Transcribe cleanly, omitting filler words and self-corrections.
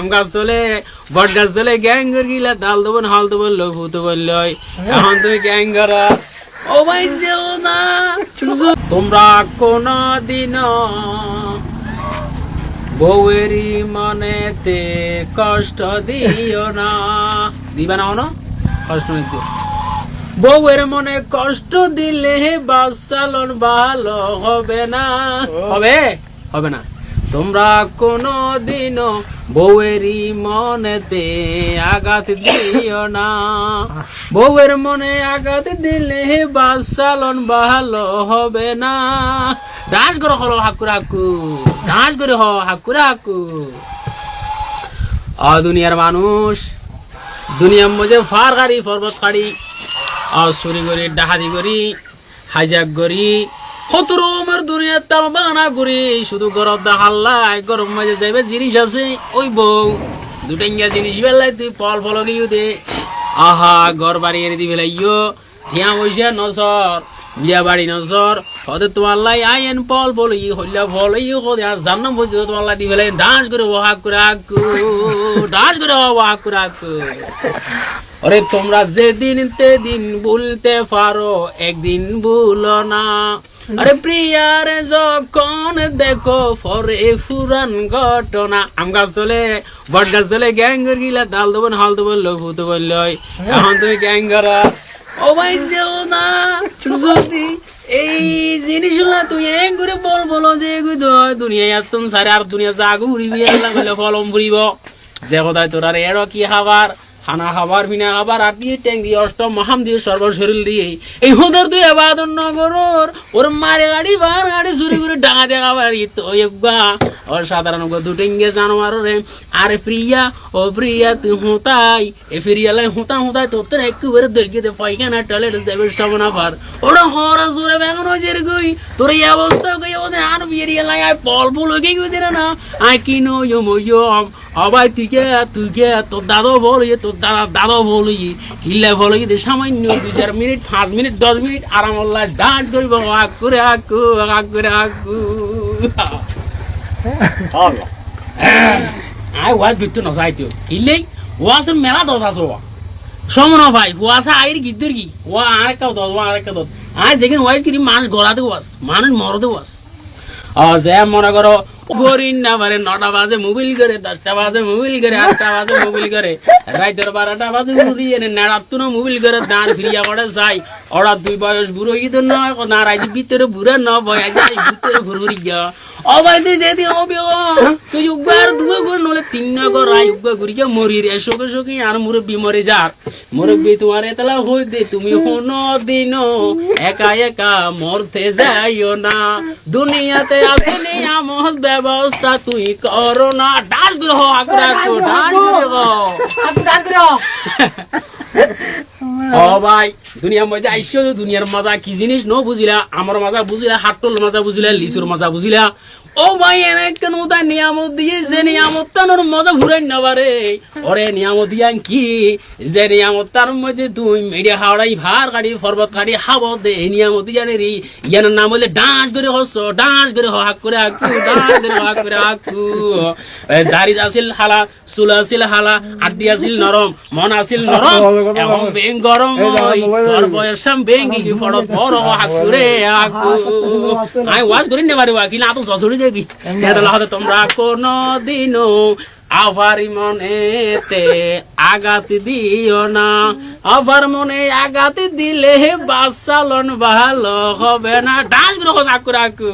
আম গাছ তোলে বট গাছ তোলে গ্যাং করে গিলা দাল দেবন হাল দেবন লোক হুতো বললই এখন তুমি গ্যাং করা ও ভাই যেও না তোমরা কোনো দিন বউয়েরই মনেতে কষ্ট দিও না দিবা না না কষ্ট দিও বউয়ের মনে কষ্ট দিলে বাচ্চালন ভালো হবে না হবে না তোমরা কোনো দিনও বউয়েরই মনেতে আঘাত দিও না বউয়ের মনে আঘাত দিলে বাচ্চালন ভালো হবে না ডান্স করো হলো হাকুরা হাকু ডান্স করে হাকুরা হাকু দুনিয়ার মানুষ দুনিয়ার মধ্যে ফার গাড়ি পর্বত গাড়ি চুরি করি ডাহাতি করি হাইজাক করি সতেরো আমার দুনিয়ার তাল বানা করি শুধু গরম হাল্লাই গরম মাঝে যাইবে জিনিস আছে ওই বউ দুটেঙ্গা জিনিস বেলায় তুই ফল ফল গিয়ে দে আহা ঘর বাড়ি এনে দিবে লাইও ঠিয়া বসে নজর বিয়া বাড়ি নজর হতে তোমার লাই আইন ফল ফল ই হইলা ফল ই হতে আর জান্নাম বলছে তোমার লাই দিবে ডান্স করে ওহাক করে আকু ডান্স করে ওহাক করে আকু আরে তোমরা যেদিন তেদিন ভুলতে পারো একদিন ভুলো না আরে প্রিয়ারে যখন দেখো পরে ফুরান ঘটনা আম গাছ তোলে বট গাছ তোলে গ্যাং করে গিলা দাল দেবন হাল দেবন লোক হুতো বললই এখন তুমি গ্যাং করা ও ভাই যেও না যদি এই জিনিসগুলা তুই এক করে বলো যে দুনিয়ায় তুমি সারে আর দুনিয়া জাগু উড়িবি ফলম ফুরিব যে কোথায় তোর আর এর কি খাবার খানা খাবার বিনা খাবার আর দিয়ে ট্যাং দিয়ে অষ্টম মহাম দিয়ে সর্বশরীর দিয়ে এই হুদের তুই আবাদন নগরর ওর মারে গাড়ি বার গাড়ি চুরি করে ডাঙা দেখা বাড়ি তো ওর সাধারণ দুটেঙ্গে জানোয়ার রে আরে প্রিয়া ও প্রিয়া তুই হুতাই এ ফিরিয়ালে হুতাই তোর একেবারে দর্গিতে পাইখানা টয়লেট যাবে সামনা পার ওরা হরা জোরে বেগুন হয়েছে রে গই তোর এই অবস্থা গই ওদের আর বেরিয়ে লাই আয় পল গই দিন না আই কি নো ইয়ো আবাই তুই কে তোর দাদা বল তোর দাদা বল কিল্লা বল সামান্য 2-4 মিনিট 5 মিনিট 10 মিনিট আরাম আল্লাহ ডান্স করিব আক করে আকু আই ওয়াজ গিত না যাইতো কিল্লে ওয়াজ মেলা দশ আছে সমন ভাই ওয়াসা আইর গিদ্দর কি ও আরেকটা দশ আই যেখানে ওয়াজ করি মানুষ গলাতে ওয়াজ মানুষ মরতে ওয়াজ যে মনে করো গরিন না পারে 9টা বাজে মোবাইল করে 10টা বাজে মোবাইল করে 8টা বাজে মোবাইল করে রাইতের 12টা বাজে উড়ি এনে নাড়াতো না মোবাইল করে দাঁড় ফিরিয়া পড়ে যাই ওরা দুই বয়স বুড়ো ইতো না না রাইতে ভিতরে বুড়া না বয়া যায় ভিতরে ঘুরি গিয়া ও ভাই তুই যেদি হবে তুই উগার দুই গর নলে 3 না গর আই উগা ঘুরি গিয়া মরি রে শোকে আর মুরব্বি মরে যার মুরব্বি তোমার এতলা হই দে তুমি কোনো দিন একা মরতে যাইও না দুনিয়াতে আছে নিয়ামত ব্যবস্থা তুই করো না ডান্স করো ডান্স করো ও ভাই দুনিয়ার মধ্যে আইসো দুনিয়ার মজা কি জিনিস ন বুঝিলা আমার মজা বুঝিলা হাটল মজা বুঝিলা লিচুর মজা বুঝিলা ও ভাই এনে কেন উদয় নিয়ামত দিয়ে যে নিয়ামত তানোর মজা ঘুরাই না পারে ওরে নিয়ামত দিয়া কি যে নিয়ামত তার মধ্যে তুই মেডিয়া হাওড়াই ভার গাড়ি পর্বত গাড়ি হাওয়া দে এই নিয়ামত দিয়া রে ইয়ার নাম হলে ডান্স করে হাক করে আকু দাড়ি আসিল হালা চুল আসিল হালা আড্ডি আসিল নরম মন আসিল নরম এবং বেং গরম তোর বয়সাম বেঙ্গি কি ফড়ত বড় হাক করে আকু আই ওয়াজ করি না পারিবা কি না তো সজড়ি দেখি তাহলে তোমরা কোনো দিনও আভারি মনেতে আঘাত দিও না আবার মনে আঘাত দিলে বাচ্চালন ভালো হবে না ডান্স করে আকু